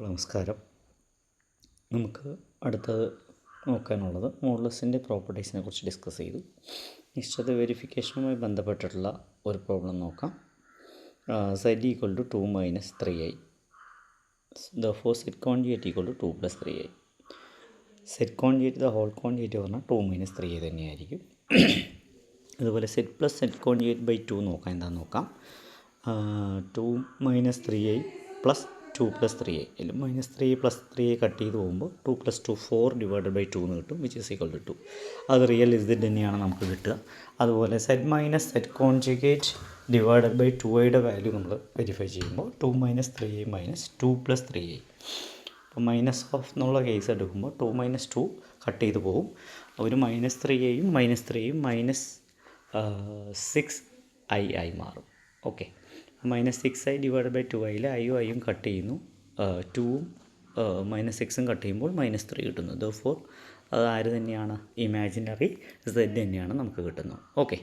നമസ്കാരം. നമുക്ക് അടുത്തത് നോക്കാനുള്ളത് മോഡുലസിൻ്റെ പ്രോപ്പർട്ടീസിനെ കുറിച്ച് ഡിസ്കസ് ചെയ്തു. നിശ്ചിത വെരിഫിക്കേഷനുമായി ബന്ധപ്പെട്ടിട്ടുള്ള ഒരു പ്രോബ്ലം നോക്കാം. z = 2 - 3i. therefore z conjugate = 2 + 3i. z conjugate the whole conjugate പറഞ്ഞാൽ 2 - 3i തന്നെയായിരിക്കും. അതുപോലെ z + z conjugate by 2 നോക്കാം. എന്താണെന്ന് നോക്കാം. 2 - 3i + 2 + 3i. അതിൽ -3i + 3i കട്ട് ചെയ്ത് പോകുമ്പോൾ 2 + 2 4 / 2 എന്ന് കിട്ടും, വിച്ച് ഈസ് ഈക്വൽ ടു 2. അത് റിയൽ z തന്നെയാണ് നമുക്ക് കിട്ടുക. അതുപോലെ z - z conjugate divided by 2iയുടെ വാല്യൂ നമ്മൾ വെരിഫൈ ചെയ്യുമ്പോൾ 2 - 3i - 2 + 3i. അപ്പോൾ മൈനസ് ഓഫ് എന്നുള്ള കേസ് എടുക്കുമ്പോൾ 2 - 2 കട്ട് ചെയ്ത് പോകും. ഒരു -3iയും -3iയും -6i ആയി മാറും. ഓക്കെ, -6i ഡിവൈഡ് ബൈ 2iയിൽ iയും കട്ട് ചെയ്യുന്നു, 2ഉം -6ഉം കട്ട് ചെയ്യുമ്പോൾ -3 കിട്ടുന്നു. therefore അത് ആര് തന്നെയാണ്? ഇമാജിനറി z തന്നെയാണ് നമുക്ക് കിട്ടുന്നത്. ഓക്കെ,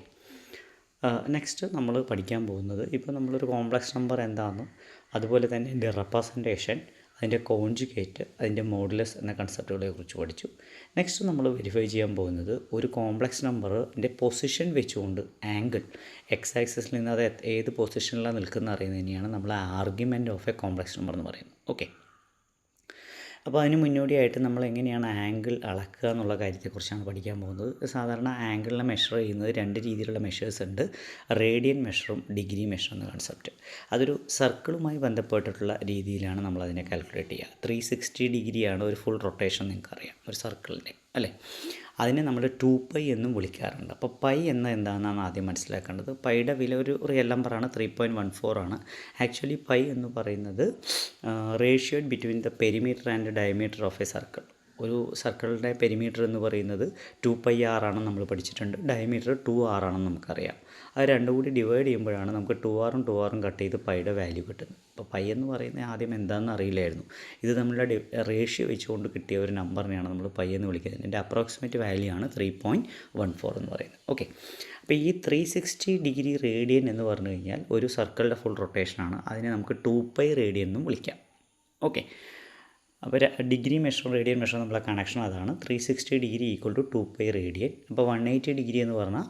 നെക്സ്റ്റ് നമ്മൾ പഠിക്കാൻ പോകുന്നത്, ഇപ്പോൾ നമ്മളൊരു കോംപ്ലക്സ് നമ്പർ എന്താണെന്നും അതുപോലെ തന്നെ അതിൻ്റെ റെപ്രസെൻറ്റേഷൻ, അതിൻ്റെ കോൺജുഗേറ്റ്, അതിൻ്റെ മോഡുലസ് എന്ന കൺസെപ്റ്റുകളെ കുറിച്ച് പഠിച്ചു. നെക്സ്റ്റ് നമ്മൾ വെരിഫൈ ചെയ്യാൻ പോകുന്നത് ഒരു കോംപ്ലക്സ് നമ്പറിൻ്റെ പൊസിഷൻ വെച്ചുകൊണ്ട് ആംഗിൾ എക്സ് ആക്സിസിൽ നിന്ന് അത് ഏത് പൊസിഷനിലാണ് നിൽക്കുന്നത് അറിയുന്നതിനെയാണ് നമ്മൾ argument of A complex number എന്ന് പറയുന്നത്. ഓക്കെ, അപ്പോൾ അതിന് മുന്നോടിയായിട്ട് നമ്മൾ എങ്ങനെയാണ് ആംഗിൾ അളക്കുക എന്നുള്ള കാര്യത്തെക്കുറിച്ചാണ് പഠിക്കാൻ പോകുന്നത്. സാധാരണ ആംഗിളിനെ മെഷർ ചെയ്യുന്നത് രണ്ട് രീതിയിലുള്ള മെഷേഴ്സ് ഉണ്ട്. റേഡിയൻ മെഷറും ഡിഗ്രി മെഷർ എന്ന കൺസെപ്റ്റ്. അതൊരു സർക്കിളുമായി ബന്ധപ്പെട്ടിട്ടുള്ള രീതിയിലാണ് നമ്മൾ അതിനെ കാൽക്കുലേറ്റ് ചെയ്യുക. 360 ഡിഗ്രിയാണ് ഒരു ഫുൾ റൊട്ടേഷൻ, നിങ്ങൾക്കറിയാം, ഒരു സർക്കിളിൻ്റെ അല്ലേ. അതിനെ നമ്മൾ 2π എന്നും വിളിക്കാറുണ്ട്. അപ്പോൾ പൈ എന്താണെന്നാണ് ആദ്യം മനസ്സിലാക്കേണ്ടത്. പൈയുടെ വില ഒരു റിയൽ നമ്പറാണ്, 3.14 ആണ്. ആക്ച്വലി പൈ എന്ന് പറയുന്നത് ratio between the perimeter and diameter of A circle. ഒരു സർക്കിളിൻ്റെ പെരിമീറ്റർ എന്ന് പറയുന്നത് 2πr ആണെന്ന് നമ്മൾ പഠിച്ചിട്ടുണ്ട്. ഡയമീറ്റർ 2r ആണെന്ന് നമുക്കറിയാം. അത് രണ്ടും കൂടി ഡിവൈഡ് ചെയ്യുമ്പോഴാണ് നമുക്ക് 2rഉം 2rഉം കട്ട് ചെയ്ത് പൈയുടെ വാല്യൂ കിട്ടുന്നത്. അപ്പോൾ പൈ എന്ന് പറയുന്നത് ആദ്യം എന്താണെന്ന് അറിയില്ലായിരുന്നു. ഇത് നമ്മളുടെ റേഷ്യോ വെച്ചുകൊണ്ട് കിട്ടിയ ഒരു നമ്പറിനെയാണ് നമ്മൾ പൈ എന്ന് വിളിക്കുന്നത്. ഇതിൻ്റെ അപ്രോക്സിമേറ്റ് വാല്യൂ ആണ് 3.14 എന്ന് പറയുന്നത്. ഓക്കെ, അപ്പോൾ ഈ 360 ഡിഗ്രി റേഡിയൻ എന്ന് പറഞ്ഞു കഴിഞ്ഞാൽ ഒരു സർക്കിളിൻ്റെ ഫുൾ റൊട്ടേഷനാണ്. അതിനെ നമുക്ക് 2π റേഡിയൻ എന്നും വിളിക്കാം. ഓക്കെ, അപ്പോൾ ഡിഗ്രി മെഷർ റേഡിയൻ മെഷർ നമ്മളെ കണക്ഷൻ അതാണ്. 360 ഡിഗ്രി = 2π റേഡിയൻ. അപ്പോൾ 180 ഡിഗ്രി എന്ന് പറഞ്ഞാൽ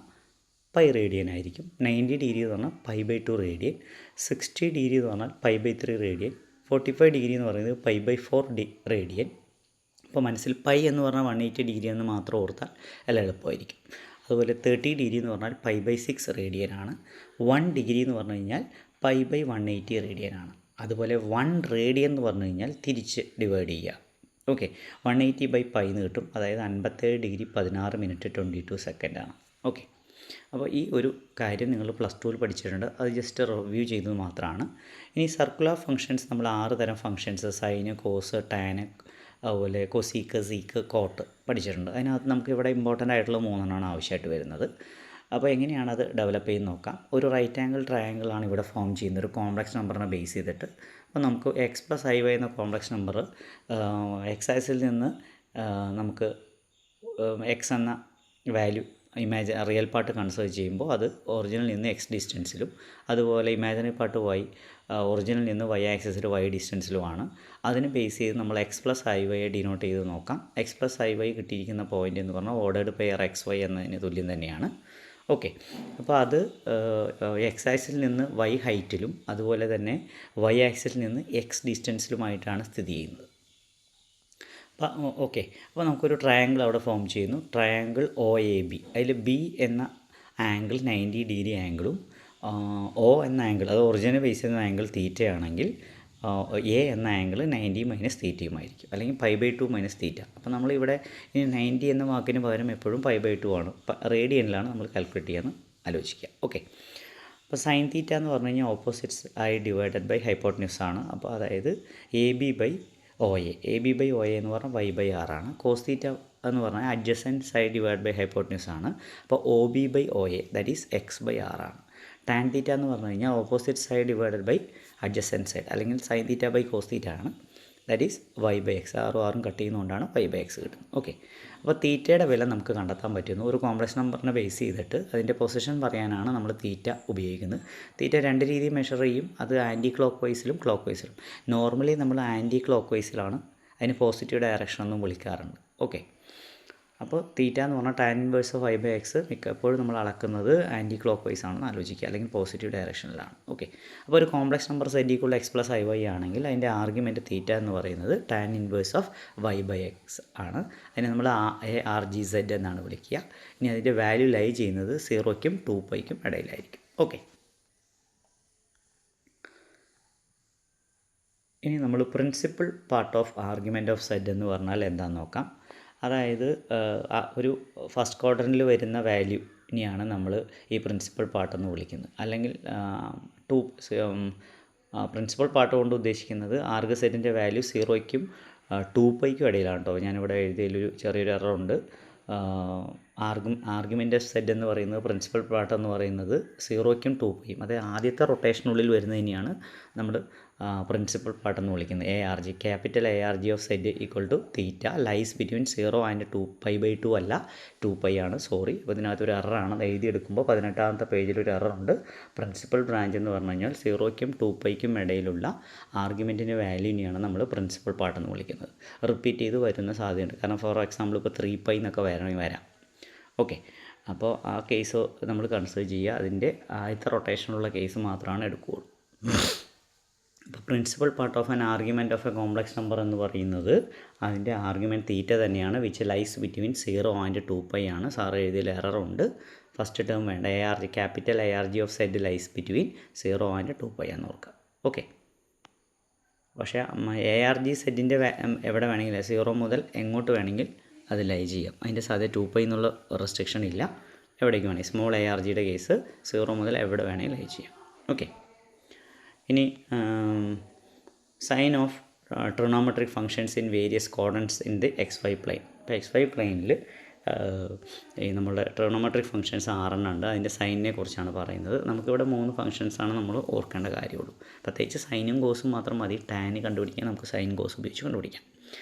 പൈ റേഡിയൻ ആയിരിക്കും. 90 ഡിഗ്രി എന്ന് പറഞ്ഞാൽ π/2 റേഡിയൻ. 60 ഡിഗ്രി എന്ന് പറഞ്ഞാൽ π/3 റേഡിയൻ. 45 ഡിഗ്രി എന്ന് പറയുന്നത് π/4 റേഡിയൻ. അപ്പോൾ മനസ്സിൽ പൈ എന്ന് പറഞ്ഞാൽ 180 ഡിഗ്രി എന്ന് മാത്രം ഓർത്താൽ എല്ലാം എളുപ്പമായിരിക്കും. അതുപോലെ 30 ഡിഗ്രി എന്ന് പറഞ്ഞാൽ π/6 റേഡിയനാണ്. 1 ഡിഗ്രി എന്ന് പറഞ്ഞു കഴിഞ്ഞാൽ π/180 റേഡിയനാണ്. അതുപോലെ 1 റേഡിയൻ എന്ന് പറഞ്ഞു കഴിഞ്ഞാൽ തിരിച്ച് ഡിവൈഡ് ചെയ്യുക. ഓക്കെ, 180/π എന്ന് കിട്ടും. അതായത് 57 ഡിഗ്രി 16 മിനിറ്റ് 22 സെക്കൻഡാണ്. ഓക്കെ, അപ്പോൾ ഈ ഒരു കാര്യം നിങ്ങൾ +2 പഠിച്ചിട്ടുണ്ട്. അത് ജസ്റ്റ് റിവ്യൂ ചെയ്തത് മാത്രമാണ്. ഇനി സർക്കുലർ ഫങ്ഷൻസ് നമ്മൾ 6 തരം ഫങ്ഷൻസ്, സൈന്, കോസ്, ടാന്, അതുപോലെ കൊസീക്ക്, സീക്ക്, കോട്ട് പഠിച്ചിട്ടുണ്ട്. അതിനകത്ത് നമുക്ക് ഇവിടെ ഇമ്പോർട്ടൻ്റ് ആയിട്ടുള്ള 3 ആവശ്യമായിട്ട് വരുന്നത്. അപ്പോൾ എങ്ങനെയാണ് അത് ഡെവലപ്പ് ചെയ്ത് നോക്കാം. ഒരു റൈറ്റ് ആംഗിൾ ട്രയാങ്കിളാണ് ഇവിടെ ഫോം ചെയ്യുന്നത്, ഒരു കോംപ്ലക്സ് നമ്പറിനെ ബേസ് ചെയ്തിട്ട്. അപ്പോൾ നമുക്ക് x + iy എന്ന കോംപ്ലക്സ് നമ്പർ എക്സ് ആക്സിസിൽ നിന്ന് നമുക്ക് x എന്ന വാല്യൂ റിയൽ പാർട്ട് കൺസിഡർ ചെയ്യുമ്പോൾ അത് ഒറിജിനിൽ നിന്ന് x ഡിസ്റ്റൻസിലും, അതുപോലെ ഇമാജിനറി പാർട്ട് ഒറിജിനിൽ നിന്ന് y ആക്സിസിൽ y ഡിസ്റ്റൻസിലുമാണ്. അതിന് ബേസ് ചെയ്ത് നമ്മൾ x + iy ഡിനോട്ട് ചെയ്ത് നോക്കാം. x + iy കിട്ടിയിരിക്കുന്ന പോയിൻ്റ് എന്ന് പറഞ്ഞാൽ ഓർഡേർഡ് പെയർ xy എന്നതിന് തുല്യം തന്നെയാണ്. ഓക്കെ, അപ്പോൾ അത് എക്സ് ആക്സിസിൽ നിന്ന് y ഹൈറ്റിലും അതുപോലെ തന്നെ y ആക്സിസിൽ നിന്ന് x ഡിസ്റ്റൻസിലുമായിട്ടാണ് സ്ഥിതി ചെയ്യുന്നത്. ഓക്കെ, അപ്പോൾ നമുക്കൊരു ട്രയാങ്കിൾ അവിടെ ഫോം ചെയ്യുന്നു. Triangle OAB. അതിൽ B എന്ന ആംഗിൾ 90 ഡിഗ്രി ആംഗിളും O എന്ന ആംഗിൾ, അത് ഒറിജിനൽ ബേസ് ചെയ്യുന്ന ആംഗിൾ തീറ്റയാണെങ്കിൽ A എന്ന ആംഗിൾ 90 - തീറ്റയുമായിരിക്കും, അല്ലെങ്കിൽ π/2 - തീറ്റ. അപ്പോൾ നമ്മളിവിടെ ഈ 90 എന്ന വാക്കിന് പകരം എപ്പോഴും π/2 ആണ്, റേഡിയനിലാണ് നമ്മൾ കാൽക്കുലേറ്റ് ചെയ്യാമെന്ന് ആലോചിക്കുക. ഓക്കെ, അപ്പോൾ സൈൻ തീറ്റ എന്ന് പറഞ്ഞു കഴിഞ്ഞാൽ ഓപ്പോസിറ്റ്സ് ആയി ഡിവൈഡഡ് ബൈ ഹൈപ്പോട്ടന്യൂസ് ആണ്. അപ്പോൾ അതായത് AB/OA. AB/OA എന്ന് പറഞ്ഞാൽ y/r ആണ്. കോസ് തീറ്റ എന്ന് പറഞ്ഞാൽ adjacent side divide by hypotenuse ആണ്. അപ്പോൾ OB/OA ദാറ്റ് ഈസ് x/r ആണ്. ടാൻ തീറ്റ എന്ന് പറഞ്ഞു കഴിഞ്ഞാൽ opposite side divided by adjacent side, അല്ലെങ്കിൽ sine theta by cos theta ആണ്. That is y/x. ആറും കട്ട് ചെയ്യുന്നതുകൊണ്ടാണ് y/x കിട്ടുന്നത്. ഓക്കെ, അപ്പോൾ തീറ്റയുടെ വില നമുക്ക് കണ്ടെത്താൻ പറ്റുന്നു. ഒരു കോംപ്ലക്സ് നമ്പറിനെ ബേസ് ചെയ്തിട്ട് അതിൻ്റെ പൊസിഷൻ പറയാനാണ് നമ്മൾ തീറ്റ ഉപയോഗിക്കുന്നത്. തീറ്റ രണ്ട് രീതിയിൽ മെഷർ ചെയ്യും. അത് ആൻറ്റി ക്ലോക്ക് വൈസിലും ക്ലോക്ക് വൈസിലും. നോർമലി നമ്മൾ ആൻറ്റി ക്ലോക്ക് വൈസിലാണ് അതിന് പോസിറ്റീവ് ഡയറക്ഷൻ എന്നും വിളിക്കാറുണ്ട്. ഓക്കെ, അപ്പോൾ തീറ്റ എന്ന് പറഞ്ഞാൽ ടാൻ ഇൻവേഴ്സ് ഓഫ് y/x മിക്കപ്പോഴും നമ്മൾ അളക്കുന്നത് ആൻറ്റി ക്ലോക്ക് വൈസ് ആണെന്ന് ആലോചിക്കുക, അല്ലെങ്കിൽ പോസിറ്റീവ് ഡയറക്ഷനിലാണ്. ഓക്കെ, അപ്പോൾ ഒരു കോംപ്ലക്സ് നമ്പർ z=x+iy ആണെങ്കിൽ അതിൻ്റെ ആർഗ്യുമെൻറ്റ് തീറ്റ എന്ന് പറയുന്നത് ടാൻ ഇൻവേഴ്സ് ഓഫ് y/x ആണ്. അതിനെ നമ്മൾ argz എന്നാണ് വിളിക്കുക. ഇനി അതിൻ്റെ വാല്യൂ ലൈ ചെയ്യുന്നത് 0ക്കും 2π ഇടയിലായിരിക്കും. ഓക്കെ, ഇനി നമ്മൾ principal part of argument of z എന്ന് പറഞ്ഞാൽ എന്താണെന്ന് നോക്കാം. അതായത് ഒരു ഫസ്റ്റ് ക്വാഡ്രൻറ്റിൽ വരുന്ന വാല്യൂനെയാണ് നമ്മൾ ഈ പ്രിൻസിപ്പൽ പാർട്ടെന്ന് വിളിക്കുന്നത്. അല്ലെങ്കിൽ പ്രിൻസിപ്പൽ പാർട്ട് കൊണ്ട് ഉദ്ദേശിക്കുന്നത് ആർഗ് സെറ്റിൻ്റെ വാല്യൂ 0ക്കും 2π ഇടയിലാണ് കേട്ടോ. ഞാനിവിടെ എഴുതിയതിലൊരു ചെറിയൊരു എററുണ്ട്. ആർഗ്യുമെൻ്റ് ഓഫ് സെറ്റ് എന്ന് പറയുന്നത് പ്രിൻസിപ്പൽ പാർട്ട് എന്ന് പറയുന്നത് 0ക്കും 2π, അതായത് ആദ്യത്തെ റൊട്ടേഷനുള്ളിൽ വരുന്നതിനെയാണ് നമ്മൾ പ്രിൻസിപ്പൽ പാർട്ട് എന്ന് വിളിക്കുന്നത്. ARG, capital ARG of set equal to theta lies between 0 and 2π/2 അല്ല 2π ആണ്. സോറി, അപ്പോൾ ഇതിനകത്തൊരു എററാണ്. അത് എഴുതിയെടുക്കുമ്പോൾ 18ാമത്തെ പേജിലൊരു എററുണ്ട്. പ്രിൻസിപ്പൽ ബ്രാഞ്ച് എന്ന് പറഞ്ഞു കഴിഞ്ഞാൽ 0ക്കും 2π ഇടയിലുള്ള ആർഗ്യുമെൻറ്റിൻ്റെ വാല്യൂനെയാണ് നമ്മൾ പ്രിൻസിപ്പൽ പാർട്ട് എന്ന് വിളിക്കുന്നത്. റിപ്പീറ്റ് ചെയ്ത് വരുന്ന സാധ്യതയുണ്ട്. കാരണം ഫോർ എക്സാമ്പിൾ ഇപ്പോൾ 3π എന്നൊക്കെ വരാം. ഓക്കെ, അപ്പോൾ ആ കേസ് നമ്മൾ കൺസിഡർ ചെയ്യുക. അതിൻ്റെ ആദ്യത്തെ റൊട്ടേഷനുള്ള കേസ് മാത്രമാണ് എടുക്കുകയുള്ളൂ. അപ്പോൾ principal part of an argument of A complex number എന്ന് പറയുന്നത് അതിൻ്റെ ആർഗ്യുമെൻറ്റ് തീറ്റ തന്നെയാണ്. വിച്ച് ലൈസ് ബിറ്റ്വീൻ 0 ആൻഡ് 2π ആണ്. സാറ് എഴുതിയതിൽ എററുണ്ട്. ഫസ്റ്റ് ടേം വേണ്ട. ARG, capital ARG of set lies between 0 and 2π എന്ന് ഓർക്കുക. ഓക്കെ, പക്ഷേ ARG സെറ്റിൻ്റെ എവിടെ വേണമെങ്കിൽ 0 മുതൽ എങ്ങോട്ട് വേണമെങ്കിൽ അത് ലൈ ചെയ്യാം. അതിൻ്റെ സാധ്യത 2π എന്നുള്ള റെസ്ട്രിക്ഷൻ ഇല്ല. എവിടേക്ക് വേണമെങ്കിൽ സ്മോൾ ARGയുടെ കേസ് 0 മുതൽ എവിടെ വേണമെങ്കിൽ ലൈ ചെയ്യാം. ഓക്കെ, ഇനി sign of trigonometric functions in various coordinates in the XY plane. ഇപ്പോൾ XY പ്ലെയിനിൽ ഈ നമ്മുടെ ട്രിഗണോമെട്രിക് ഫങ്ഷൻസ് 6 ഉണ്ട്. അതിൻ്റെ സൈനിനെ കുറിച്ചാണ് പറയുന്നത്. നമുക്കിവിടെ 3 ഫങ്ഷൻസാണ് നമ്മൾ ഓർക്കേണ്ട കാര്യമുള്ളൂ. പ്രത്യേകിച്ച് സൈനും കോസും മാത്രം മതി. ടാന് കണ്ടുപിടിക്കാൻ നമുക്ക് സൈൻ കോസ് ഉപയോഗിച്ച് കണ്ടുപിടിക്കാം.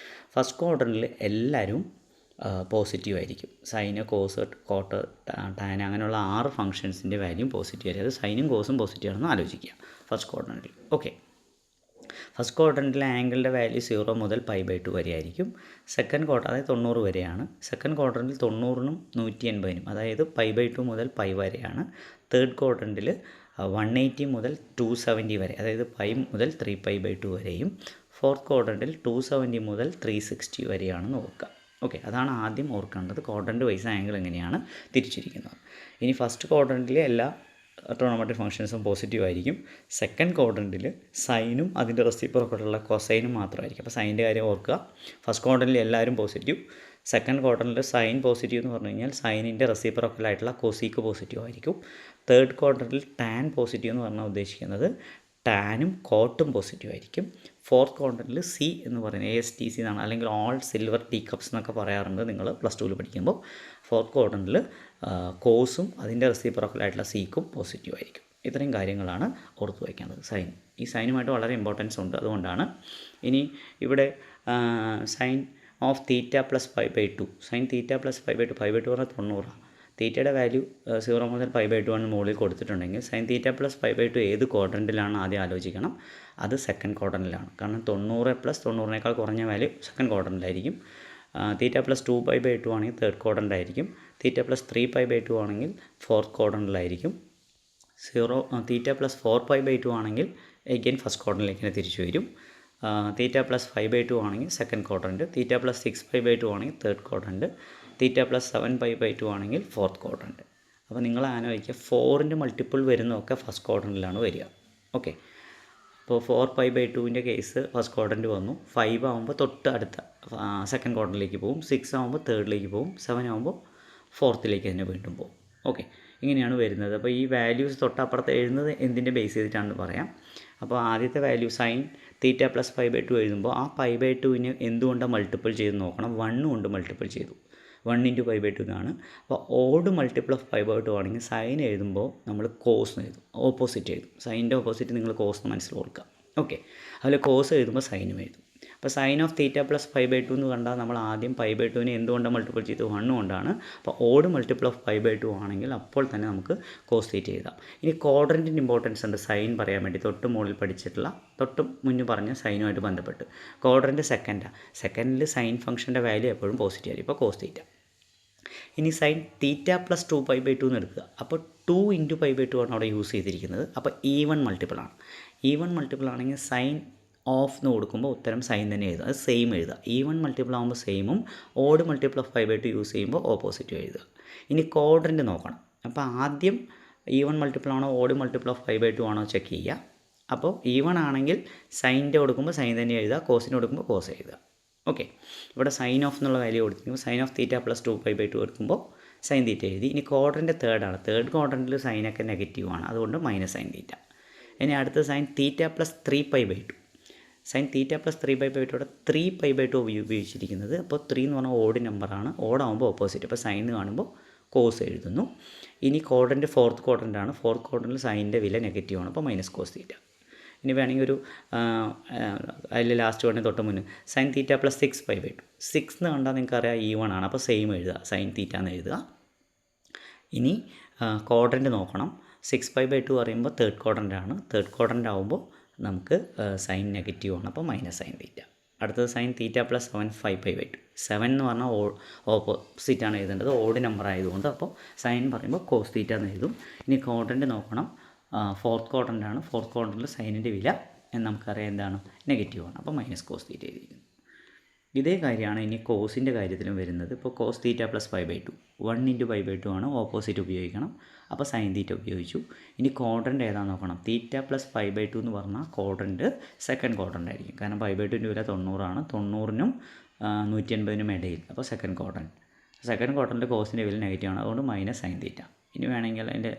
ഫസ്റ്റ് ക്വാഡ്രൻറ്റിൽ എല്ലാവരും പോസിറ്റീവ് ആയിരിക്കും. സൈന്, കോസ്, കോട്ട്, ടാൻ അങ്ങനെയുള്ള 6 ഫങ്ഷൻസിൻ്റെ വാല്യൂ പോസിറ്റീവ് ആയിരിക്കും. അത് സൈനും കോസും പോസിറ്റീവ് ആണെന്ന് ആലോചിക്കുക ഫസ്റ്റ് ക്വാഡ്രൻറ്റിൽ. ഓക്കെ, ഫസ്റ്റ് ക്വാഡ്രൻറ്റിലെ ആംഗിളിൻ്റെ വാല്യൂ 0 മുതൽ π/2 വരെ ആയിരിക്കും. സെക്കൻഡ് ക്വാഡ്രൻറ്റ് അതായത് 90 വരെയാണ്. സെക്കൻഡ് ക്വാഡ്രൻറ്റിൽ 90നും 180നും അതായത് π/2 മുതൽ π വരെയാണ്. തേർഡ് ക്വാഡ്രൻറ്റിൽ 180 മുതൽ 270 വരെ അതായത് π മുതൽ 3π/2 വരെയും. ഫോർത്ത് ക്വാഡ്രൻറ്റിൽ 270 മുതൽ 360 വരെയാണ് നോക്കുക. ഓക്കെ, അതാണ് ആദ്യം ഓർക്കേണ്ടത്. ക്വാഡ്രൻറ്റ് വൈസ് ആംഗിൾ എങ്ങനെയാണ് തിരിച്ചിരിക്കുന്നത്. ഇനി ഫസ്റ്റ് ക്വാഡ്രൻറ്റിൽ എല്ലാ ട്രിഗണോമെട്രിക് ഫങ്ഷൻസും പോസിറ്റീവ് ആയിരിക്കും. സെക്കൻഡ് ക്വാഡ്രൻറ്റിൽ സൈനും അതിൻ്റെ റെസിപ്രോക്കലുള്ള കൊസൈനും മാത്രമായിരിക്കും. അപ്പോൾ സൈൻ്റെ കാര്യം ഓർക്കുക. ഫസ്റ്റ് ക്വാഡ്രൻറ്റിൽ എല്ലാവരും പോസിറ്റീവ്. സെക്കൻഡ് ക്വാഡ്രൻറ്റിൽ സൈൻ പോസിറ്റീവ് എന്ന് പറഞ്ഞു കഴിഞ്ഞാൽ സൈനിൻ്റെ റെസിപ്രോക്കലായിട്ടുള്ള കൊസീക്ക് പോസിറ്റീവ് ആയിരിക്കും. തേർഡ് ക്വാഡ്രൻറ്റിൽ ടാൻ പോസിറ്റീവ് എന്ന് പറഞ്ഞാൽ ഉദ്ദേശിക്കുന്നത് ടാനും കോട്ടും പോസിറ്റീവ് ആയിരിക്കും. ഫോർത്ത് ക്വാഡ്രൻറ്റിൽ സി എന്ന് പറയുന്നത് ASTC എന്നാണ്, അല്ലെങ്കിൽ ഓൾ സിൽവർ ടീ കപ്സ് എന്നൊക്കെ പറയാറുണ്ട് നിങ്ങൾ +2 പഠിക്കുമ്പോൾ. ഫോർത്ത് ക്വാഡ്രൻറ്റിൽ കോസും അതിൻ്റെ റെസിപ്രോക്കലായിട്ടുള്ള സീക്കും പോസിറ്റീവ് ആയിരിക്കും. ഇത്രയും കാര്യങ്ങളാണ് ഓർത്ത് വയ്ക്കേണ്ടത്. സൈൻ, ഈ സൈനുമായിട്ട് വളരെ ഇമ്പോർട്ടൻസ് ഉണ്ട്. അതുകൊണ്ടാണ് ഇനി ഇവിടെ sine of theta plus π/2, sine theta plus π/2, π/2 പറഞ്ഞാൽ 90. തീറ്റയുടെ വാല്യൂ 0 മുതൽ π/2 ആണ് മുകളിൽ കൊടുത്തിട്ടുണ്ടെങ്കിൽ സൈൻ തീറ്റ പ്ലസ് π/2 ഏത് ക്വാഡ്രൻറ്റിലാണ് ആദ്യം ആലോചിക്കണം. അത് സെക്കൻഡ് ക്വാഡ്രൻറ്റിലാണ്. കാരണം 90 + 90നേക്കാൾ കുറഞ്ഞ വാല്യൂ സെക്കൻഡ് ക്വാഡ്രൻറ്റിലായിരിക്കും. തീറ്റ പ്ലസ് 2π/2 ആണെങ്കിൽ തേർഡ് ക്വാഡ്രൻ്റ് ആയിരിക്കും. തീറ്റ പ്ലസ് 3π/2 ആണെങ്കിൽ ഫോർത്ത് ക്വാഡ്രൻറ്റിലായിരിക്കും. തീറ്റ പ്ലസ് 4π/2 ആണെങ്കിൽ എഗെയിൻ ഫസ്റ്റ് ക്വാഡ്രൻറ്റിലേക്ക് തന്നെ തിരിച്ചു വരും. തീറ്റ പ്ലസ് 5/2 ആണെങ്കിൽ സെക്കൻഡ് ക്വാഡ്രൻറ്റ്. തീറ്റ പ്ലസ് 6π/2 ആണെങ്കിൽ തേർഡ് ക്വാഡ്രൻറ്റ്. തീറ്റ പ്ലസ് 7π/2 ആണെങ്കിൽ ഫോർത്ത് ക്വാഡ്രൻറ്റ്. അപ്പോൾ നിങ്ങൾ ആലോചിക്കുക 4ൻ്റെ മൾട്ടിപ്പിൾ വരുന്നതൊക്കെ ഫസ്റ്റ് ക്വാഡ്രൻറ്റിലാണ് വരിക. ഓക്കെ, അപ്പോൾ 4π/2ൻ്റെ കേസ് ഫസ്റ്റ് ക്വാഡ്രൻറ്റ് വന്നു. 5 ആകുമ്പോൾ തൊട്ട് അടുത്ത സെക്കൻഡ് ക്വാഡ്രൻറ്റിലേക്ക് പോകും. 6 ആകുമ്പോൾ തേർഡിലേക്ക് പോകും. 7 ആകുമ്പോൾ ഫോർത്തിലേക്ക് തന്നെ വീണ്ടും പോകും. ഓക്കെ, ഇങ്ങനെയാണ് വരുന്നത്. അപ്പോൾ ഈ വാല്യൂസ് തൊട്ടപ്പുറത്ത് എഴുതുന്നത് എന്തിൻ്റെ ബേസ് ചെയ്തിട്ടാണെന്ന് പറയാം. അപ്പോൾ ആദ്യത്തെ വാല്യൂ സൈൻ തീറ്റ പ്ലസ് π/2 എഴുതുമ്പോൾ ആ π/2നെ എന്തുകൊണ്ടാണ് മൾട്ടിപ്പിൾ ചെയ്ത് നോക്കണം. 1 കൊണ്ട് മൾട്ടിപ്പിൾ ചെയ്തു. 1 × π/2 ആണ്. അപ്പോൾ ഓഡ് മൾട്ടിപ്പിൾ ഓഫ് π/2 ആണെങ്കിൽ സൈൻ എഴുതുമ്പോൾ നമ്മൾ കോസ് എഴുതും, ഓപ്പോസിറ്റ് എഴുതും. സൈനിൻ്റെ ഓപ്പോസിറ്റ് നിങ്ങൾ കോസ് എന്ന് മനസ്സിൽ ഓർക്കുക. ഓക്കെ, അതുപോലെ കോസ് എഴുതുമ്പോൾ സൈനും എഴുതും. അപ്പോൾ സൈൻ ഓഫ് തീറ്റ പ്ലസ് 5/2 എന്ന് കണ്ടാൽ നമ്മൾ ആദ്യം 5/2നെ എന്തുകൊണ്ടാണ് മൾട്ടിപ്പിൾ ചെയ്ത് 1 കൊണ്ടാണ്. അപ്പോൾ ഓഡ് മൾട്ടിപ്പിൾ ഓഫ് 5/2 ആണെങ്കിൽ അപ്പോൾ തന്നെ നമുക്ക് കോസ് തീറ്റ എഴുതാം. ഇനി ക്വാഡ്രൻറ്റിൻ്റെ ഇമ്പോർട്ടൻസ് ഉണ്ട് സൈൻ പറയാൻ വേണ്ടി. തൊട്ട് മുകളിൽ പഠിച്ചിട്ടുള്ള തൊട്ട് മുന്നേ പറഞ്ഞ സൈനുമായിട്ട് ബന്ധപ്പെട്ട് ക്വാഡ്രൻറ്റ് സെക്കൻഡിൽ സൈൻ ഫംഗ്ഷൻ്റെ വാല്യൂ എപ്പോഴും പോസിറ്റീവ് ആയിരിക്കും. ഇപ്പോൾ കോസ് തീറ്റ. ഇനി സൈൻ തീറ്റ പ്ലസ് 2π/2 എന്ന് എടുക്കുക. അപ്പോൾ 2 × π/2 ആണ് അവിടെ യൂസ് ചെയ്തിരിക്കുന്നത്. അപ്പോൾ ഈവൺ മൾട്ടിപ്പിളാണ്. ഈവൺ മൾട്ടിപ്പിൾ ആണെങ്കിൽ സൈൻ ഓഫ് എന്ന് കൊടുക്കുമ്പോൾ ഉത്തരം സൈൻ തന്നെ എഴുതുക. അത് സെയിം എഴുതുക. ഈവൺ മൾട്ടിപ്പിൾ ആകുമ്പോൾ സെയിമും ഓഡ് മൾട്ടിപ്പിൾ ഓഫ് 5/2 യൂസ് ചെയ്യുമ്പോൾ ഓപ്പോസിറ്റും എഴുതുക. ഇനി ക്വാഡ്രൻറ്റ് നോക്കണം. അപ്പോൾ ആദ്യം ഈവൺ മൾട്ടിപ്പിൾ ആണോ ഓഡ് മൾട്ടിപ്പിൾ ഓഫ് 5/2 ആണോ ചെക്ക് ചെയ്യുക. അപ്പോൾ ഈവൺ ആണെങ്കിൽ സൈൻ്റെ കൊടുക്കുമ്പോൾ സൈൻ തന്നെ എഴുതുക, കോസിന് കൊടുക്കുമ്പോൾ കോസ് എഴുതുക. ഓക്കെ, ഇവിടെ സൈൻ ഓഫ് എന്നുള്ള വാല്യൂ കൊടുത്തിരിക്കുമ്പോൾ സൈൻ ഓഫ് തീറ്റ പ്ലസ് 2π/2 എടുക്കുമ്പോൾ സൈൻ തീറ്റ എഴുതി. ഇനി ക്വാഡ്രൻറ്റ് തേർഡാണ്. തേർഡ് ക്വാഡ്രൻറ്റിൽ സൈനൊക്കെ നെഗറ്റീവാണ്, അതുകൊണ്ട് മൈനസ് സൈൻ തീറ്റ. ഇനി അടുത്ത sine theta plus 3π/2. Sine theta plus 3π/2 3π/2 ഉപയോഗിച്ചിരിക്കുന്നത്. അപ്പോൾ 3 എന്ന് പറഞ്ഞാൽ ഓഡ് നമ്പറാണ്. ഓടാകുമ്പോൾ ഓപ്പോസിറ്റ്. അപ്പോൾ സൈൻ കാണുമ്പോൾ കോസ് എഴുതുന്നു. ഇനി ക്വാഡ്രൻറ്റ് ഫോർത്ത് ക്വാഡ്രൻ്റാണ്. ഫോർത്ത് ക്വാഡ്രൻറ്റിൽ സൈനിൻ്റെ വില നെഗറ്റീവാണ്, അപ്പോൾ മൈനസ് കോസ് തീറ്റ. ഇനി വേണമെങ്കിൽ ഒരു അതിൽ ലാസ്റ്റ് വേണമെങ്കിൽ തൊട്ട് മുന്നേ സൈൻ തീറ്റ പ്ലസ് 6π/2. 6 എന്ന് കണ്ടാൽ നിങ്ങൾക്ക് അറിയാം ഈവൺ ആണ്, അപ്പോൾ സെയിം എഴുതുക, സൈൻ തീറ്റ എന്ന് എഴുതുക. ഇനി ക്വാഡ്രൻറ്റ് നോക്കണം. 6π/2 പറയുമ്പോൾ തേർഡ് ക്വാഡ്രൻ്റാണ്. തേർഡ് ക്വാഡ്രൻ്റ് ആകുമ്പോൾ നമുക്ക് സൈൻ നെഗറ്റീവാണ്, അപ്പോൾ മൈനസ് സൈൻ തീറ്റ. അടുത്തത് സൈൻ തീറ്റ പ്ലസ് 7/5/2. 7 എന്ന് പറഞ്ഞാൽ ഓപ്പോസിറ്റാണ് എഴുതേണ്ടത്, ഓഡ് നമ്പർ ആയതുകൊണ്ട്. അപ്പോൾ സൈൻ പറയുമ്പോൾ കോസ് തീറ്റ എന്ന് എഴുതും. ഇനി ക്വാഡ്രൻറ്റ് നോക്കണം. ഫോർത്ത് ക്വാഡ്രൻ്റാണ്. ഫോർത്ത് ക്വാഡ്രൻറ്റിൽ സൈനിൻ്റെ വില നമുക്കറിയാം എന്താണ്, നെഗറ്റീവാണ്, അപ്പോൾ മൈനസ് കോസ് തീറ്റ എഴുതിയിരിക്കുന്നു. ഇതേ കാര്യമാണ് ഇനി കോസിൻ്റെ കാര്യത്തിലും വരുന്നത്. ഇപ്പോൾ കോസ് തീറ്റ പ്ലസ് 5/2 1 × π/2 ആണ്, ഓപ്പോസിറ്റ് ഉപയോഗിക്കണം. അപ്പോൾ സൈൻ തീറ്റ ഉപയോഗിച്ചു. ഇനി ക്വാഡ്രൻറ്റ് ഏതാണെന്ന് നോക്കണം. തീറ്റ പ്ലസ് 5/2 എന്ന് പറഞ്ഞാൽ ക്വാഡ്രൻറ്റ് സെക്കൻഡ് ക്വാഡ്രൻ്റ് ആയിരിക്കും. കാരണം 5/2ൻ്റെ വില 90 ആണ്. 90നും 180നും ഇടയിൽ, അപ്പോൾ സെക്കൻഡ് ക്വാഡ്രൻറ്റ്. സെക്കൻഡ് ക്വാഡ്രൻറ്റിൽ കോസിൻ്റെ വില നെഗറ്റീവാണ്, അതുകൊണ്ട് മൈനസ് സൈൻ തീറ്റ. ഇനി വേണമെങ്കിൽ അതിൻ്റെ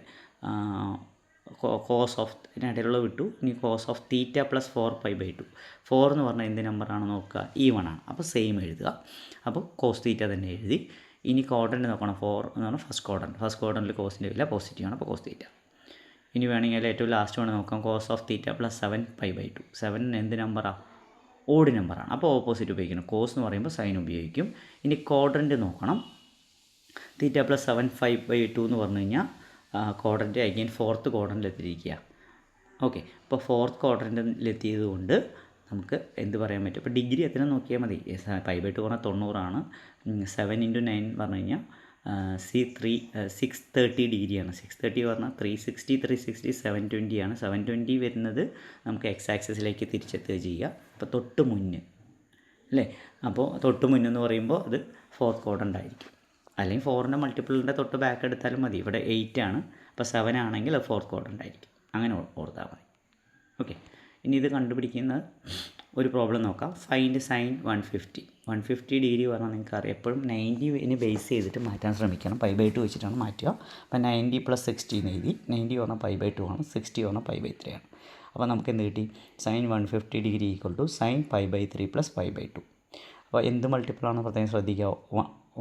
കോസ് ഓഫ് ഇതിനിടയിലുള്ള വിട്ടു. ഇനി കോസ് ഓഫ് തീറ്റ പ്ലസ് 4π/2. 4 എന്ന് പറഞ്ഞാൽ എന്ത് നമ്പറാണ് നോക്കുക, ഈവൺ ആണ്, അപ്പോൾ സെയിം എഴുതുക. അപ്പോൾ കോസ് തീറ്റ തന്നെ എഴുതി. ഇനി ക്വാഡ്രൻറ്റ് നോക്കണം. 4 എന്ന് പറഞ്ഞാൽ ഫസ്റ്റ് ക്വാഡ്രൻറ്റ്. ഫസ്റ്റ് ക്വാഡ്രൻറ്റിൽ കോസിൻ്റെ വില പോസിറ്റീവാണ്, അപ്പോൾ കോസ് തീറ്റ. ഇനി വേണമെങ്കിൽ ഏറ്റവും ലാസ്റ്റ് വേണം നോക്കാം. Cos of theta plus 7π/2. 7 എന്ത് നമ്പറാണ്, ഓഡ് നമ്പറാണ്, അപ്പോൾ ഓപ്പോസിറ്റ് ഉപയോഗിക്കണം. കോസ് എന്ന് പറയുമ്പോൾ സൈൻ ഉപയോഗിക്കും. ഇനി ക്വാഡ്രൻറ്റ് നോക്കണം. തീറ്റ പ്ലസ് 7/5/2 എന്ന് പറഞ്ഞു കഴിഞ്ഞാൽ ക്വാഡ്രൻറ്റ് അഗെയിൻ ഫോർത്ത് ക്വാഡ്രൻറ്റിലെത്തിയിരിക്കുക. ഓക്കെ, അപ്പോൾ ഫോർത്ത് ക്വാഡ്രൻറ്റിലെത്തിയത് കൊണ്ട് നമുക്ക് എന്ത് പറയാൻ പറ്റും. ഇപ്പോൾ ഡിഗ്രി എത്ര നോക്കിയാൽ മതി. 5/2 പറഞ്ഞാൽ 90 ആണ്. 7 × 9 പറഞ്ഞു കഴിഞ്ഞാൽ 630 ഡിഗ്രിയാണ്. 630 പറഞ്ഞാൽ 360 360 720 ആണ്. 720 വരുന്നത് നമുക്ക് എക്സ് ആക്സിസിലേക്ക് തിരിച്ചെത്തുക ചെയ്യുക. അപ്പോൾ തൊട്ട് മുന്നേ അല്ലേ. അപ്പോൾ തൊട്ട് മുന്നെന്ന് പറയുമ്പോൾ അത് ഫോർത്ത് ക്വാഡ്രൻ്റ് ആയിരിക്കും. അല്ലെങ്കിൽ 4ൻ്റെ മൾട്ടിപ്പിളിൻ്റെ തൊട്ട് ബാക്ക് എടുത്താലും മതി. ഇവിടെ 8 ആണ്, അപ്പോൾ 7 ആണെങ്കിൽ അത് ഫോർത്ത് ക്വാഡ്രൻ്റ് ആയിരിക്കും. അങ്ങനെ ഓർത്താൽ മതി. ഓക്കെ, ഇനി ഇത് കണ്ടുപിടിക്കുന്ന ഒരു പ്രോബ്ലം നോക്കാം. ഫൈൻഡ് സൈൻ 150 ഡിഗ്രി പറഞ്ഞാൽ നിങ്ങൾക്ക് അറിയാം. എപ്പോഴും 90നെ ബേസ് ചെയ്തിട്ട് മാറ്റാൻ ശ്രമിക്കണം. 5/2 വെച്ചിട്ടാണ് മാറ്റുക. അപ്പോൾ 90 + 60 എന്ന് എഴുതി. 90 പറഞ്ഞാൽ 5/2 ആണ്, 60 പറഞ്ഞാൽ 5/3 ആണ്. അപ്പോൾ നമുക്ക് എന്ത് കിട്ടി, സൈൻ 150 ഡിഗ്രി = സൈൻ 5/3 + 5/2. അപ്പോൾ എന്ത് മൾട്ടിപ്പിളാണ് പ്രത്യേകം ശ്രദ്ധിക്കുക.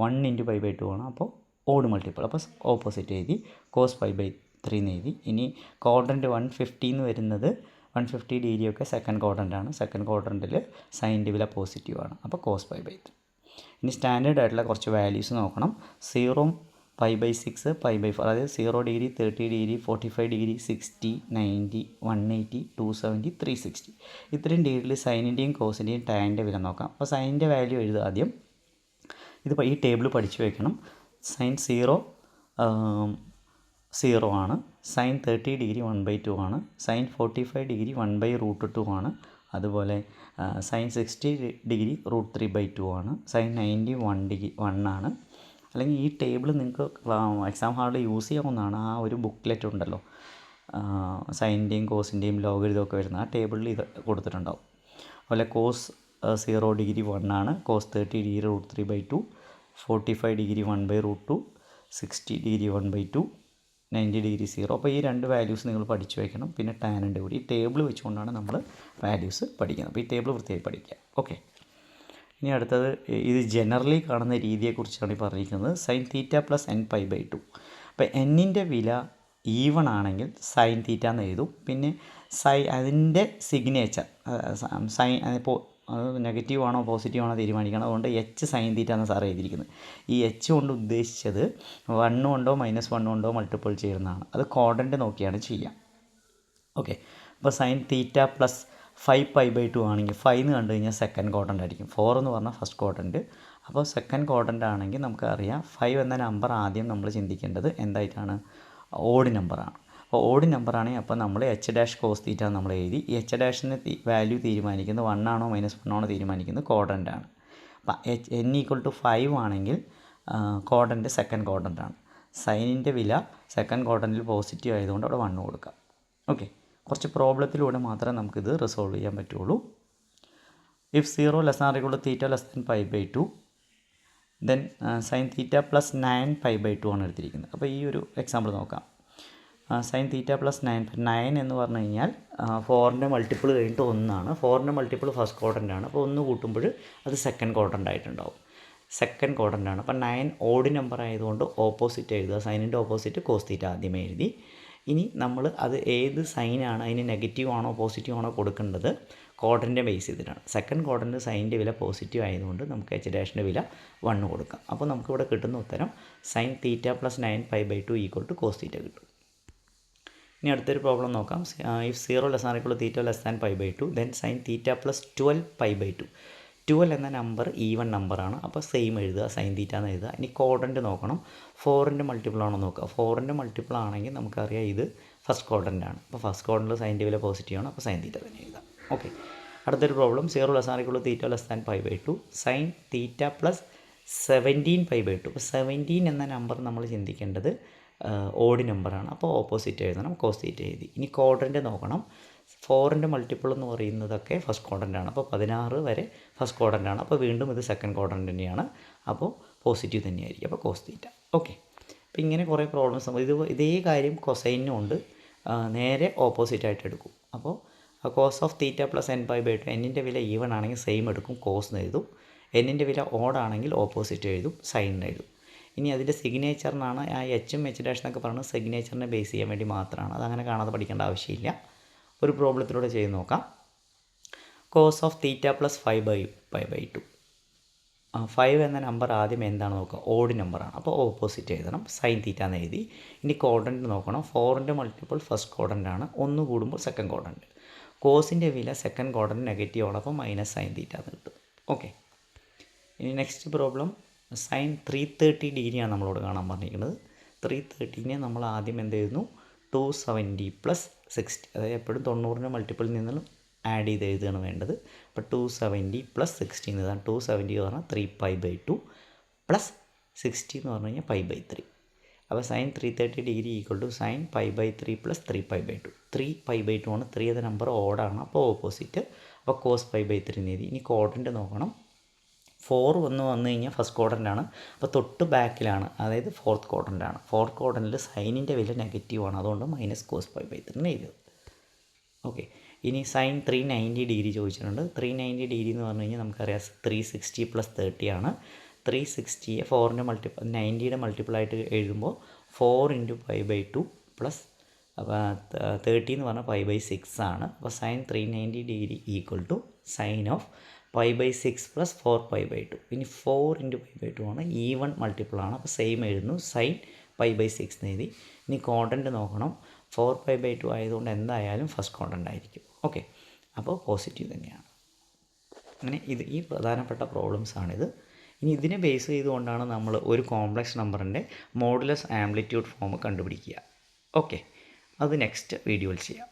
1 × π/2 ആണ്, അപ്പോൾ ഓഡ് മൾട്ടിപ്പിൾ, അപ്പോൾ ഓപ്പോസിറ്റ് എഴുതി. കോസ് 5/3 എന്ന് എഴുതി. ഇനി ക്വാഡ്രൻറ്റ് 150 എന്ന് വരുന്നത് 150 ഡിഗ്രിയൊക്കെ സെക്കൻഡ് ക്വാഡ്രൻ്റ് ആണ്. സെക്കൻഡ് ക്വാഡ്രൻറ്റിൽ സൈൻ്റെ വില പോസിറ്റീവാണ്, അപ്പോൾ കോസ് 5/3. ഇനി സ്റ്റാൻഡേർഡ് ആയിട്ടുള്ള കുറച്ച് വാല്യൂസ് നോക്കണം. 0, π/6, π/4, അതായത് 0 ഡിഗ്രി, 30 ഡിഗ്രി, 45 ഡിഗ്രി, 60, 90, 180, 270, 360. ഇത്രയും ഡിഗ്രിയിൽ സൈനിൻ്റെയും കോസിൻ്റെയും ടാൻ്റെ വില നോക്കാം. അപ്പോൾ സൈനിൻ്റെ വാല്യൂ എഴുതുക ആദ്യം. ഇത് ഈ ടേബിൾ പഠിച്ചു വയ്ക്കണം. സൈൻ 0 ആണ്. സൈൻ 30 ഡിഗ്രി 1/2 ആണ്. സൈൻ 45 ഡിഗ്രി 1/√2 ആണ്. അതുപോലെ സൈൻ 60 ഡിഗ്രി √3/2 ആണ്. സൈൻ 90 1 ആണ്. അല്ലെങ്കിൽ ഈ ടേബിൾ നിങ്ങൾക്ക് എക്സാം ഹാളിൽ യൂസ് ചെയ്യാവുന്നതാണ്. ആ ഒരു ബുക്ക്ലെറ്റ് ഉണ്ടല്ലോ, സൈനിൻ്റെയും കോസിൻ്റെയും ലോഗരിതമൊക്കെ വരുന്ന ആ ടേബിളിൽ ഇത് കൊടുത്തിട്ടുണ്ടാവും. അതുപോലെ കോസ് 0 ഡിഗ്രി 1 ആണ്. Cos 30 degree √3/2, 45 degree 1/√2, 60 degree 1/2, 90 degree 0. അപ്പോൾ ഈ രണ്ട് വാല്യൂസ് നിങ്ങൾ പഠിച്ചു വയ്ക്കണം. പിന്നെ ടാനിൻ്റെ കൂടി ഈ ടേബിൾ വെച്ചുകൊണ്ടാണ് നമ്മൾ വാല്യൂസ് പഠിക്കുന്നത്. അപ്പോൾ ഈ ടേബിൾ വൃത്തിയായി പഠിക്കുക. ഓക്കെ, ഇനി അടുത്തത് ഇത് ജനറലി കാണുന്ന രീതിയെക്കുറിച്ചാണ് ഈ പറഞ്ഞിരിക്കുന്നത്. Sign theta plus n π/2. അപ്പോൾ എന്നിൻ്റെ വില ഈവൺ ആണെങ്കിൽ സൈൻ തീറ്റ എന്ന് എഴുതും. പിന്നെ അതിൻ്റെ സിഗ്നേച്ചർ സൈൻ ഇപ്പോൾ അത് നെഗറ്റീവ് ആണോ പോസിറ്റീവ് ആണോ തീരുമാനിക്കണം. അതുകൊണ്ട് എച്ച് സൈൻ തീറ്റ എന്ന് സാർ എഴുതിയിരിക്കുന്നത്. ഈ എച്ച് കൊണ്ട് ഉദ്ദേശിച്ചത് 1 കൊണ്ടോ -1 കൊണ്ടോ മൾട്ടിപ്പിൾ ചെയ്യുന്നതാണ്. അത് ക്വാഡ്രൻറ്റ് നോക്കിയാണ് ചെയ്യുക. ഓക്കെ, അപ്പോൾ സൈൻ തീറ്റ പ്ലസ് 5π/2 ആണെങ്കിൽ 5 എന്ന് കണ്ടു കഴിഞ്ഞാൽ സെക്കൻഡ് ക്വാഡ്രൻ്റ് ആയിരിക്കും. 4 എന്ന് പറഞ്ഞാൽ ഫസ്റ്റ് ക്വാഡ്രൻറ്റ്. അപ്പോൾ സെക്കൻഡ് ക്വാഡ്രൻ്റ് ആണെങ്കിൽ നമുക്കറിയാം 5 എന്ന നമ്പർ ആദ്യം നമ്മൾ ചിന്തിക്കേണ്ടത് എന്തായിട്ടാണ്? ഓഡ് നമ്പറാണ്. അപ്പോൾ ഓഡ് നമ്പറാണെങ്കിൽ അപ്പോൾ നമ്മൾ എച്ച് ഡാഷ് കോസ് തീറ്റ നമ്മൾ എഴുതി. ഈ എച്ച് ഡാഷിന് വാല്യൂ തീരുമാനിക്കുന്നത് 1 ആണോ -1 ആണോ തീരുമാനിക്കുന്നത് ക്വാഡ്രൻ്റാണ്. അപ്പോൾ n=5 ആണെങ്കിൽ ക്വാഡ്രൻറ്റ് സെക്കൻഡ് ക്വാഡ്രൻ്റാണ്. സൈനിൻ്റെ വില സെക്കൻഡ് ക്വാഡ്രൻറ്റിൽ പോസിറ്റീവ് ആയതുകൊണ്ട് അവിടെ 1 കൊടുക്കാം. ഓക്കെ, കുറച്ച് പ്രോബ്ലത്തിലൂടെ മാത്രമേ നമുക്കിത് റിസോൾവ് ചെയ്യാൻ പറ്റുള്ളൂ. If 0 ≤ theta π/2 then sine theta plus 9π/2 ആണ് എടുത്തിരിക്കുന്നത്. അപ്പോൾ ഈ ഒരു എക്സാമ്പിൾ നോക്കാം. സൈൻ തീറ്റ പ്ലസ് 9 എന്ന് പറഞ്ഞു കഴിഞ്ഞാൽ 4ൻ്റെ മൾട്ടിപ്പിൾ കഴിഞ്ഞിട്ട് 1 ആണ്. 4ൻ്റെ മൾട്ടിപ്പിൾ ഫസ്റ്റ് ക്വാഡ്രൻ്റ് ആണ്. അപ്പോൾ 1 കൂട്ടുമ്പോൾ അത് സെക്കൻഡ് ക്വാഡ്രൻ്റ് ആയിട്ടുണ്ടാവും. സെക്കൻഡ് ക്വാഡ്രൻ്റ് ആണ്. അപ്പോൾ 9 ഓഡ് നമ്പർ ആയതുകൊണ്ട് ഓപ്പോസിറ്റ് എഴുതുക. സൈനിൻ്റെ ഓപ്പോസിറ്റ് കോസ് തീറ്റ ആദ്യമേ എഴുതി. ഇനി നമ്മൾ അത് ഏത് സൈനാണ്, അതിന് നെഗറ്റീവ് ആണോ പോസിറ്റീവ് ആണോ കൊടുക്കേണ്ടത് ക്വാഡ്രൻ്റ് ബേസ് ചെയ്തിട്ടാണ്. സെക്കൻഡ് ക്വാഡ്രൻ്റ് സൈനിൻ്റെ വില പോസിറ്റീവ് ആയതുകൊണ്ട് നമുക്ക് എച്ച് ഡാഷിൻ്റെ വില 1 കൊടുക്കാം. അപ്പോൾ നമുക്കിവിടെ കിട്ടുന്ന ഉത്തരം sine theta plus 9π/2 = cos theta കിട്ടും. ഇനി അടുത്തൊരു പ്രോബ്ലം നോക്കാം. If 0 ≤ theta π/2 then sine theta plus 12π/2. 12 എന്ന നമ്പർ ഈവൺ നമ്പറാണ്. അപ്പോൾ സെയിം എഴുതുക, സൈൻ തീറ്റ എന്ന് എഴുതുക. ഇനി ക്വാഡ്രൻ്റ് നോക്കണം. 4ൻ്റെ മൾട്ടിപ്പിൾ ആണോ നോക്കുക. 4ൻ്റെ മൾട്ടിപ്പിൾ ആണെങ്കിൽ നമുക്കറിയാം ഇത് ഫസ്റ്റ് ക്വാഡ്രൻ്റ് ആണ്. അപ്പോൾ ഫസ്റ്റ് ക്വാഡ്രൻ്റിൽ സൈൻ്റെ വില പോസിറ്റീവ് ആണ്. അപ്പോൾ സൈൻ തീറ്റ തന്നെ എഴുതാം. ഓക്കെ, അടുത്തൊരു problem. 0 ≤ theta π/2 sine theta plus 17π/2. അപ്പോൾ 17 എന്ന നമ്പർ നമ്മൾ ചിന്തിക്കേണ്ടത് ഓഡ് നമ്പറാണ്. അപ്പോൾ ഓപ്പോസിറ്റ് എഴുതണം, കോസ് തീറ്റ എഴുതി. ഇനി ക്വാഡ്രൻ്റ് നോക്കണം. 4ൻ്റെ മൾട്ടിപ്പിൾ എന്ന് പറയുന്നതൊക്കെ ഫസ്റ്റ് ക്വാഡ്രൻ്റ് ആണ്. അപ്പോൾ 16 വരെ ഫസ്റ്റ് ക്വാഡ്രൻ്റ് ആണ്. അപ്പോൾ വീണ്ടും ഇത് സെക്കൻഡ് ക്വാഡ്രൻ്റ് തന്നെയാണ്. അപ്പോൾ പോസിറ്റീവ് തന്നെയായിരിക്കും. അപ്പോൾ കോസ് തീറ്റ. ഓക്കെ, അപ്പോൾ ഇങ്ങനെ കുറേ പ്രോബ്ലംസ് ഇതേ കാര്യം കൊസൈനും ഉണ്ട്. നേരെ ഓപ്പോസിറ്റ് ആയിട്ട് എടുക്കും. അപ്പോൾ cos of theta plus n/2 എന്നിൻ്റെ വില ഈവൺ ആണെങ്കിൽ സെയിം എടുക്കും, കോസ് എന്ന് എഴുതും. എന്നിൻ്റെ വില ഓഡ് ആണെങ്കിൽ ഓപ്പോസിറ്റ് എഴുതും, സൈൻ എഴുതും. ഇനി അതിൻ്റെ സിഗ്നേച്ചറിനാണ് ആ എച്ചും എച്ച് ഡാഷ് എന്നൊക്കെ പറയുന്നത് സിഗ്നേച്ചറിനെ ബേസ് ചെയ്യാൻ വേണ്ടി മാത്രമാണ്. അതങ്ങനെ കാണാതെ പഠിക്കേണ്ട ആവശ്യമില്ല. ഒരു പ്രോബ്ലത്തിലൂടെ ചെയ്ത് നോക്കാം. Cos of theta plus 5/2. 5 എന്ന നമ്പർ ആദ്യം എന്താണ് നോക്കുക, ഓഡ് നമ്പറാണ്. അപ്പോൾ ഓപ്പോസിറ്റ് എഴുതണം, സൈൻ തീറ്റ എന്ന് എഴുതി. ഇനി ക്വാഡ്രൻ്റ് നോക്കണം. 4ൻ്റെ മൾട്ടിപ്പിൾ ഫസ്റ്റ് ക്വാഡ്രൻ്റ് ആണ്. 1 കൂടുമ്പോൾ സെക്കൻഡ് ക്വാഡ്രൻ്റ്. കോസിൻ്റെ വില സെക്കൻഡ് ക്വാഡ്രൻ്റ് നെഗറ്റീവ് ആണ്. അപ്പോൾ മൈനസ് സൈൻ തീറ്റ എന്ന് കിട്ടും. ഓക്കെ, ഇനി നെക്സ്റ്റ് പ്രോബ്ലം സൈൻ 330 ഡിഗ്രിയാണ് നമ്മളോട് കാണാൻ പറഞ്ഞിരിക്കുന്നത്. 330നെ നമ്മൾ ആദ്യം എന്ത് ചെയ്യുന്നു, 270 + 60, അതായത് എപ്പോഴും 90ൻ്റെ മൾട്ടിപ്പിളിൽ നിന്നും ആഡ് ചെയ്ത് എഴുതുകയാണ് വേണ്ടത്. അപ്പോൾ 270 + 60 എന്ന് എഴുതാം. 270 എന്ന് പറഞ്ഞാൽ 3π/2 + 60 എന്ന് പറഞ്ഞു കഴിഞ്ഞാൽ π/3. അപ്പോൾ സൈൻ 330 ഡിഗ്രി = സൈൻ π/3 + 3π/2. 3π/2 ആണ്. 3 എന്ന നമ്പർ ഓഡാണ്. അപ്പോൾ ഓപ്പോസിറ്റ്. അപ്പോൾ കോസ് π/3 എന്ന് എഴുതി. ഇനി ക്വാഡ്രൻ്റ് നോക്കണം. 4 വന്നു കഴിഞ്ഞാൽ ഫസ്റ്റ് ക്വാഡ്രൻ്റ് ആണ്. അപ്പോൾ തൊട്ട് ബാക്കിലാണ്, അതായത് ഫോർത്ത് ക്വാഡ്രൻ്റ് ആണ്. ഫോർത്ത് ക്വാഡ്രൻറ്റിൽ സൈനിൻ്റെ വില നെഗറ്റീവ് ആണ്. അതുകൊണ്ട് മൈനസ് കോസ് π/3 എഴുതും. ഓക്കെ, ഇനി സൈൻ 390 ഡിഗ്രി ചോദിച്ചിട്ടുണ്ട്. 390 ഡിഗ്രി എന്ന് പറഞ്ഞു കഴിഞ്ഞാൽ നമുക്കറിയാം 360 + 30 ആണ്. 360യെ 4ൻ്റെ മൾട്ടിപ്പിൾ 90യുടെ മൾട്ടിപ്പിളായിട്ട് എഴുതുമ്പോൾ 4 × π/2 + 30 എന്ന് പറഞ്ഞാൽ π/6 ആണ്. അപ്പോൾ സൈൻ 390 ഡിഗ്രി = സൈൻ ഓഫ് π/6 + 4π/2. ഇനി 4 × π/2 ആണ്, ഈവൺ മൾട്ടിപ്പിളാണ്. അപ്പോൾ സെയിം എഴുതുന്നു, സൈൻ π/6 എന്ന് എഴുതി. ഇനി ക്വാഡ്രൻ്റ് നോക്കണം. 4π/2 ആയതുകൊണ്ട് എന്തായാലും ഫസ്റ്റ് ക്വാഡ്രൻ്റ് ആയിരിക്കും. ഓക്കെ, അപ്പോൾ പോസിറ്റീവ് തന്നെയാണ്. അങ്ങനെ ഈ പ്രധാനപ്പെട്ട പ്രോബ്ലംസാണിത്. ഇനി ഇതിനെ ബേസ് ചെയ്തുകൊണ്ടാണ് നമ്മൾ ഒരു കോംപ്ലക്സ് നമ്പറിൻ്റെ മോഡുലസ് ആംപ്ലിറ്റ്യൂഡ് ഫോം കണ്ടുപിടിക്കുക. ഓക്കെ, അത് നെക്സ്റ്റ് വീഡിയോയിൽ ചെയ്യാം.